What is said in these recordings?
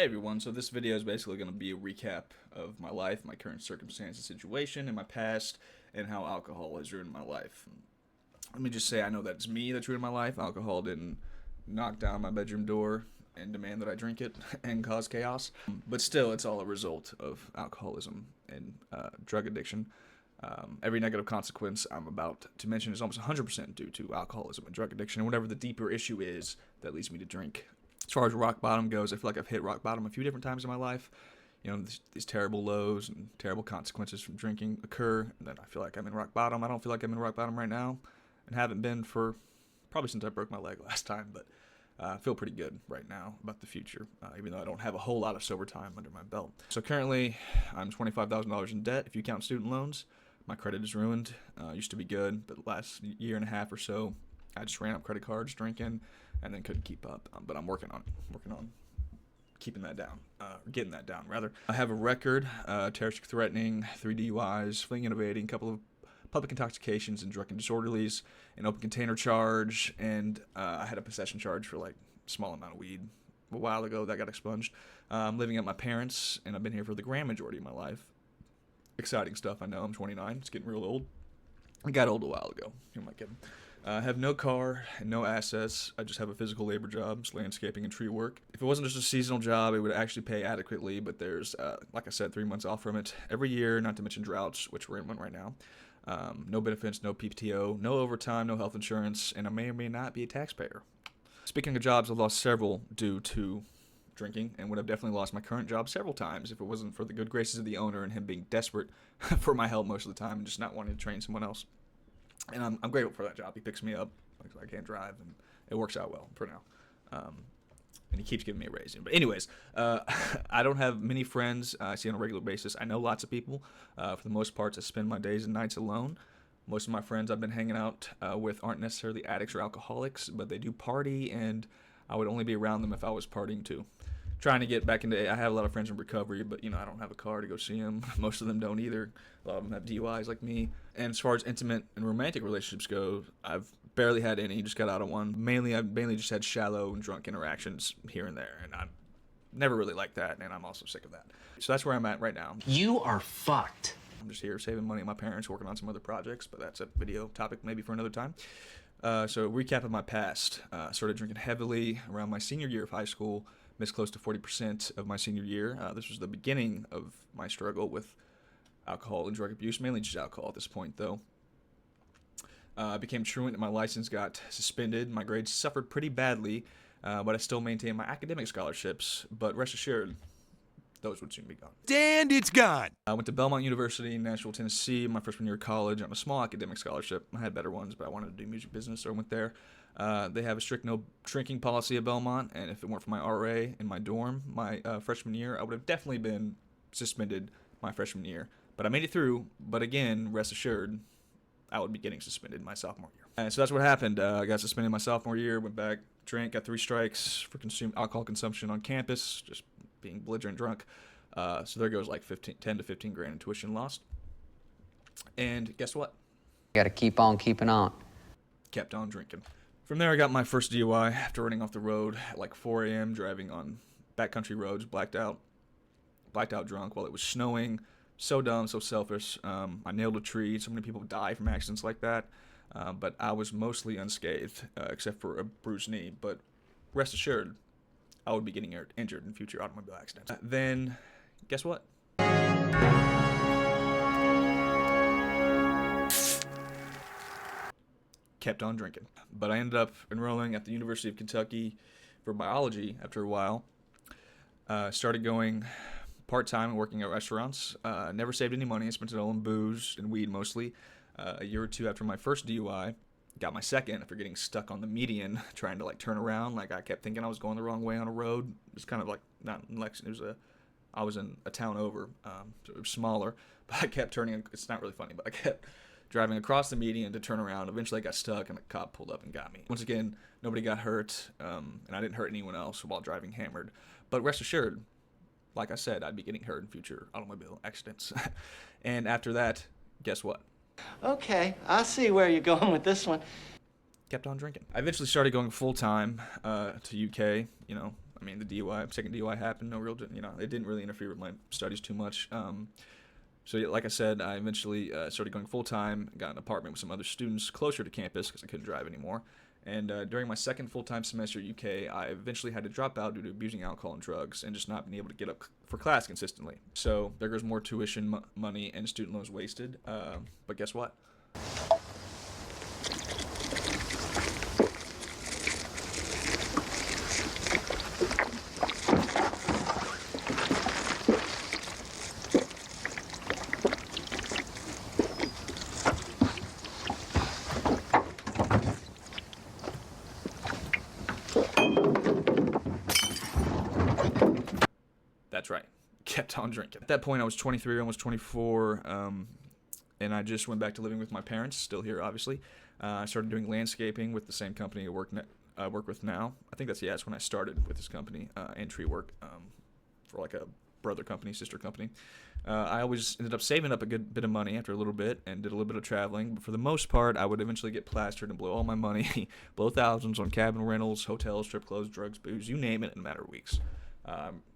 Hey everyone, so this video is basically going to be a recap of my life, my current circumstances, situation, and my past, and how alcohol has ruined my life. Let me just say, I know that it's me that's ruined my life. Alcohol didn't knock down my bedroom door and demand that I drink it and cause chaos. But still, it's all a result of alcoholism and drug addiction. Every negative consequence I'm about to mention is almost 100% due to alcoholism and drug addiction, and whatever the deeper issue is that leads me to drink. As far as rock bottom goes, I feel like I've hit rock bottom a few different times in my life. You know, these terrible lows and terrible consequences from drinking occur, and then I feel like I'm in rock bottom. I don't feel like I'm in rock bottom right now, and haven't been for probably since I broke my leg last time, but I feel pretty good right now about the future, even though I don't have a whole lot of sober time under my belt. So currently, I'm $25,000 in debt if you count student loans. My credit is ruined. Used to be good, but the last year and a half or so, I just ran up credit cards, drinking, and then couldn't keep up. But I'm working on keeping that down, getting that down, rather. I have a record, terroristic threatening, 3 DUIs, fleeing and evading, a couple of public intoxications and drunken disorderlies, an open container charge, and I had a possession charge for like a small amount of weed a while ago that got expunged. Living at my parents', and I've been here for the grand majority of my life. Exciting stuff, I know. I'm 29. It's getting real old. I got old a while ago. Who am I kidding? I have no car and no assets. I just have a physical labor job, it's landscaping and tree work. If it wasn't just a seasonal job, it would actually pay adequately, but there's, like I said, 3 months off from it every year, not to mention droughts, which we're in one right now. No benefits, no PTO, no overtime, no health insurance, and I may or may not be a taxpayer. Speaking of jobs, I've lost several due to drinking, and would have definitely lost my current job several times if it wasn't for the good graces of the owner and him being desperate for my help most of the time and just not wanting to train someone else. And I'm grateful for that job. He picks me up, like I can't drive, and it works out well for now. And he keeps giving me a raise. But anyways, I don't have many friends I see on a regular basis. I know lots of people. For the most part, I spend my days and nights alone. Most of my friends I've been hanging out with aren't necessarily addicts or alcoholics, but they do party, and I would only be around them if I was partying too. Trying to get back into, I have a lot of friends in recovery, but I don't have a car to go see them. Most of them don't either. A lot of them have DUIs like me. And as far as intimate and romantic relationships go, I've barely had any, just got out of one. I've mainly just had shallow and drunk interactions here and there, and I never really liked that, and I'm also sick of that. So that's where I'm at right now. You are fucked. I'm just here saving money at my parents, working on some other projects, but that's a video topic maybe for another time. So recap of my past. Started drinking heavily around my senior year of high school. Missed close to 40% of my senior year. This was the beginning of my struggle with alcohol and drug abuse, mainly just alcohol at this point, though. I became truant and my license got suspended. My grades suffered pretty badly, but I still maintained my academic scholarships. But rest assured, those would soon be gone. And it's gone. I went to Belmont University in Nashville, Tennessee, my freshman year of college on a small academic scholarship. I had better ones, but I wanted to do music business, so I went there. They have a strict no drinking policy at Belmont, and if it weren't for my RA in my dorm my freshman year, I would have definitely been suspended my freshman year. But I made it through, but again, rest assured, I would be getting suspended my sophomore year. And so that's what happened. I got suspended my sophomore year, went back, drank, got 3 strikes for alcohol consumption on campus, just being belligerent drunk. So there goes like 10 to 15 grand in tuition lost. And guess what? Gotta keep on keeping on. Kept on drinking. From there, I got my first DUI after running off the road at like 4 a.m., driving on backcountry roads, blacked out drunk while it was snowing. So dumb, so selfish. I nailed a tree. So many people die from accidents like that. But I was mostly unscathed, except for a bruised knee. But rest assured, I would be getting injured in future automobile accidents. Then, guess what? Kept on drinking. But I ended up enrolling at the University of Kentucky for biology after a while. Started going part-time and working at restaurants. Never saved any money. I spent it all on booze and weed mostly. A year or two after my first DUI, got my second after getting stuck on the median trying to turn around. I kept thinking I was going the wrong way on a road. It was kind of not in Lexington. I was in a town over, so it was smaller, but I kept turning. It's not really funny, but I kept driving across the median to turn around. Eventually I got stuck and a cop pulled up and got me. Once again, nobody got hurt, and I didn't hurt anyone else while driving hammered. But rest assured, like I said, I'd be getting hurt in future automobile accidents. And after that, guess what? Okay, I see where you're going with this one. Kept on drinking. I eventually started going full-time to UK, I mean, the second DUI happened. No real, it didn't really interfere with my studies too much. So yeah, like I said, I eventually started going full-time, got an apartment with some other students closer to campus because I couldn't drive anymore. And during my second full-time semester at UK, I eventually had to drop out due to abusing alcohol and drugs and just not being able to get up for class consistently. So there goes more tuition money and student loans wasted. But guess what? That's right. Kept on drinking. At that point, I was 23, almost 24, and I just went back to living with my parents, still here, obviously. I started doing landscaping with the same company I work with now. I think that's when I started with this company, and tree work, for like a brother company, sister company. I always ended up saving up a good bit of money after a little bit and did a little bit of traveling. But for the most part, I would eventually get plastered and blow all my money, blow thousands on cabin rentals, hotels, strip clubs, drugs, booze, you name it, in a matter of weeks.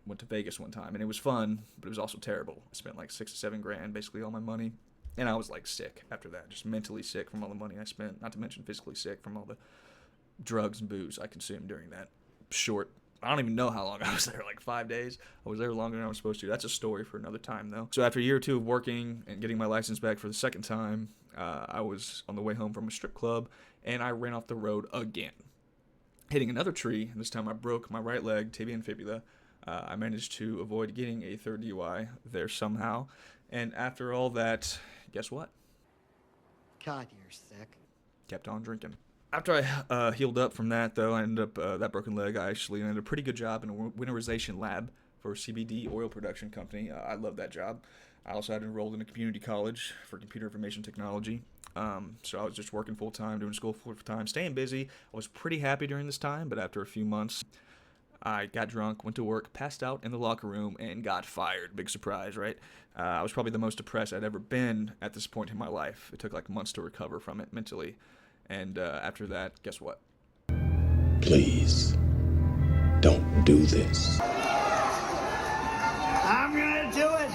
Went to Vegas one time, and it was fun, but it was also terrible. I spent like $6 to $7 grand, basically all my money, and I was like sick after that, just mentally sick from all the money I spent, not to mention physically sick from all the drugs and booze I consumed during that short, I don't even know how long I was there, like 5 days. I was there longer than I was supposed to. That's a story for another time, though. So after a year or two of working and getting my license back for the second time, I was on the way home from a strip club, and I ran off the road again, hitting another tree. This time I broke my right leg, tibia and fibula. I managed to avoid getting a third DUI there somehow. And after all that, guess what? God, you're sick. Kept on drinking. After I healed up from that, though, I ended up, that broken leg, I actually landed a pretty good job in a winterization lab for a CBD oil production company. I love that job. I also had enrolled in a community college for computer information technology. So I was just working full-time, doing school full-time, staying busy. I was pretty happy during this time, but after a few months, I got drunk, went to work, passed out in the locker room, and got fired. Big surprise, right? I was probably the most depressed I'd ever been at this point in my life. It took like months to recover from it mentally. And after that, guess what? Please, don't do this. I'm gonna do it!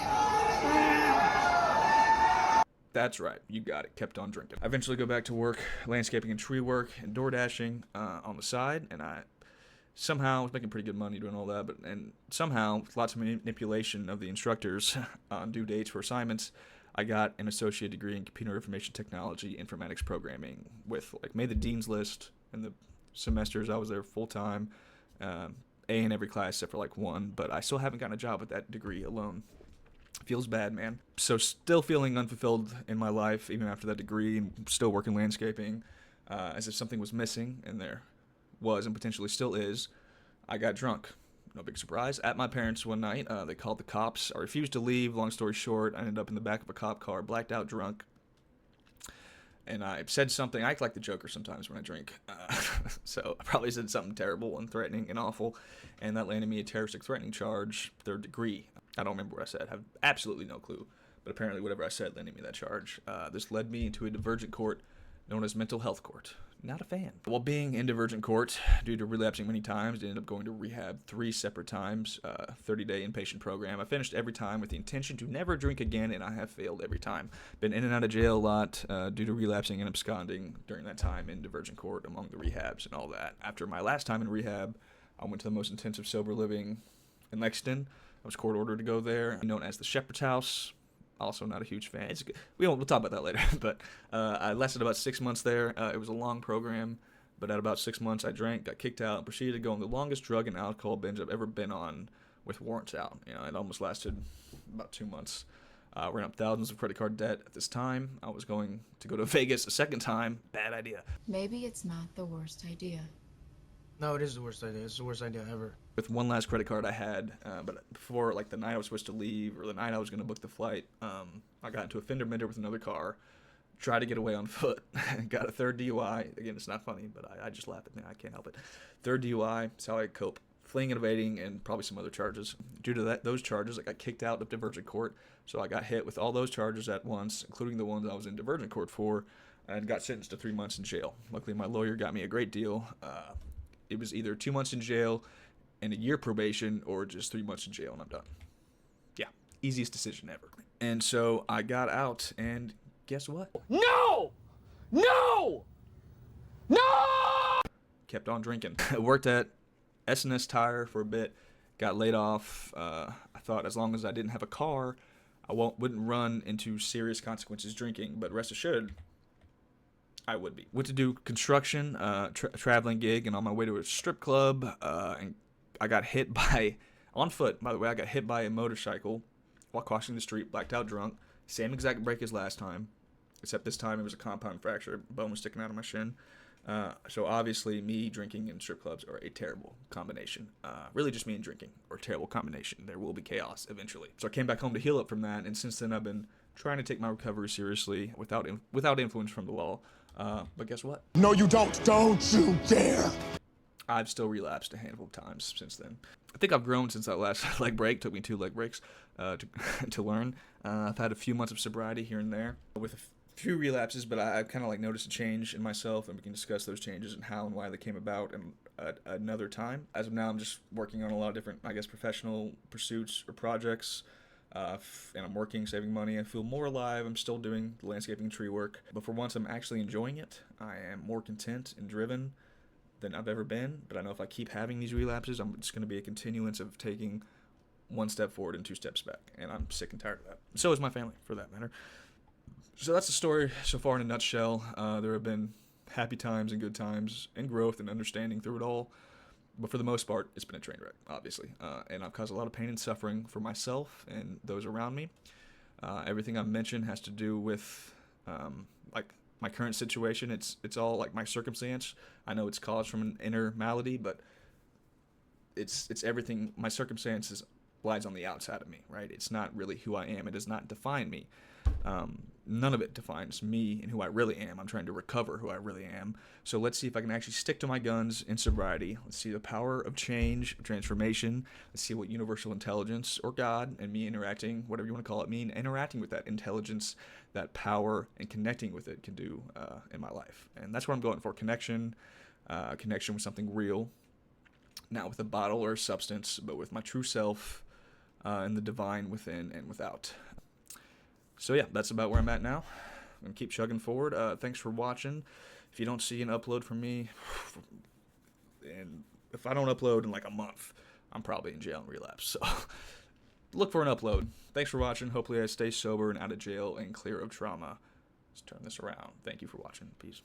That's right, you got it. Kept on drinking. I eventually go back to work, landscaping and tree work, and door dashing on the side, and I somehow was making pretty good money doing all that, and somehow, with lots of manipulation of the instructors on due dates for assignments, I got an associate degree in computer information technology, informatics programming, with made the dean's list in the semesters I was there full time, A in every class except for one, but I still haven't gotten a job with that degree alone. Feels bad, man. So still feeling unfulfilled in my life even after that degree, and still working landscaping, as if something was missing, and there was and potentially still is. I got drunk. No big surprise. At my parents' one night, they called the cops. I refused to leave. Long story short, I ended up in the back of a cop car, blacked out drunk. And I said something. I act like the Joker sometimes when I drink. So I probably said something terrible and threatening and awful. And that landed me a terroristic threatening charge, 3rd degree. I don't remember what I said. I have absolutely no clue. But apparently whatever I said landed me that charge. This led me into a divergent court known as mental health court. Not a fan. While being in divergent court, due to relapsing many times, I ended up going to rehab 3 separate times, 30-day inpatient program. I finished every time with the intention to never drink again, and I have failed every time. Been in and out of jail a lot due to relapsing and absconding during that time in divergent court among the rehabs and all that. After my last time in rehab, I went to the most intensive sober living in Lexington. I was court ordered to go there, known as the Shepherd's House. Also not a huge fan. We'll talk about that later. But I lasted about 6 months there. It was a long program, but at about 6 months I drank, got kicked out, and proceeded to go on the longest drug and alcohol binge I've ever been on with warrants out. It almost lasted about 2 months. Ran up thousands of credit card debt at this time. I was going to go to Vegas a second time. Bad idea. Maybe it's not the worst idea. No, it is the worst idea. It's the worst idea ever. With one last credit card I had, but before the night I was supposed to leave or the night I was going to book the flight, I got into a fender bender with another car, tried to get away on foot, got a 3rd DUI. Again, it's not funny, but I just laugh at me. I can't help it. 3rd DUI, that's how I cope. Fleeing and evading, and probably some other charges. Due to those charges, I got kicked out of divergent court, so I got hit with all those charges at once, including the ones I was in divergent court for, and got sentenced to 3 months in jail. Luckily, my lawyer got me a great deal. It was either 2 months in jail and a year probation or just 3 months in jail and I'm done. Yeah, easiest decision ever. And so I got out, and guess what? No! No! No! Kept on drinking. I worked at S&S Tire for a bit, got laid off. I thought as long as I didn't have a car, I wouldn't run into serious consequences drinking, but rest assured, I would be. Went to do construction, traveling gig, and on my way to a strip club, and I got hit by, on foot, by the way, I got hit by a motorcycle while crossing the street, blacked out drunk. Same exact break as last time, except this time it was a compound fracture, bone was sticking out of my shin. So obviously me drinking in strip clubs are a terrible combination. Really just me and drinking are a terrible combination. There will be chaos eventually. So I came back home to heal up from that, and since then I've been trying to take my recovery seriously without influence from the law. But guess what? No, you don't. Don't you dare. I've still relapsed a handful of times since then. I think I've grown since that last leg break. Took me 2 leg breaks to learn. I've had a few months of sobriety here and there with a few relapses, but I've kind of like noticed a change in myself, and we can discuss those changes and how and why they came about at another time. As of now, I'm just working on a lot of different, I guess, professional pursuits or projects, and I'm working, saving money. I feel more alive. I'm still doing the landscaping tree work, but for once I'm actually enjoying it. I am more content and driven than I've ever been, but I know if I keep having these relapses, it's going to be a continuance of taking 1 step forward and 2 steps back, and I'm sick and tired of that. So is my family, for that matter. So that's the story so far in a nutshell. There have been happy times and good times and growth and understanding through it all, but for the most part, it's been a train wreck, obviously, and I've caused a lot of pain and suffering for myself and those around me. Everything I've mentioned has to do with like my current situation. It's all like my circumstance. I know it's caused from an inner malady, but it's everything. My circumstances lies on the outside of me, right? It's not really who I am. It does not define me. None of it defines me and who I really am. I'm trying to recover who I really am. So let's see if I can actually stick to my guns in sobriety. Let's see the power of change, transformation. Let's see what universal intelligence or God and me interacting, whatever you want to call it, me interacting with that intelligence, that power, and connecting with it can do in my life. And that's what I'm going for. Connection with something real. Not with a bottle or a substance, but with my true self and the divine within and without. So yeah, that's about where I'm at now. I'm going to keep chugging forward. Thanks for watching. If you don't see an upload from me, and if I don't upload in like a month, I'm probably in jail and relapse. So look for an upload. Thanks for watching. Hopefully I stay sober and out of jail and clear of trauma. Let's turn this around. Thank you for watching. Peace.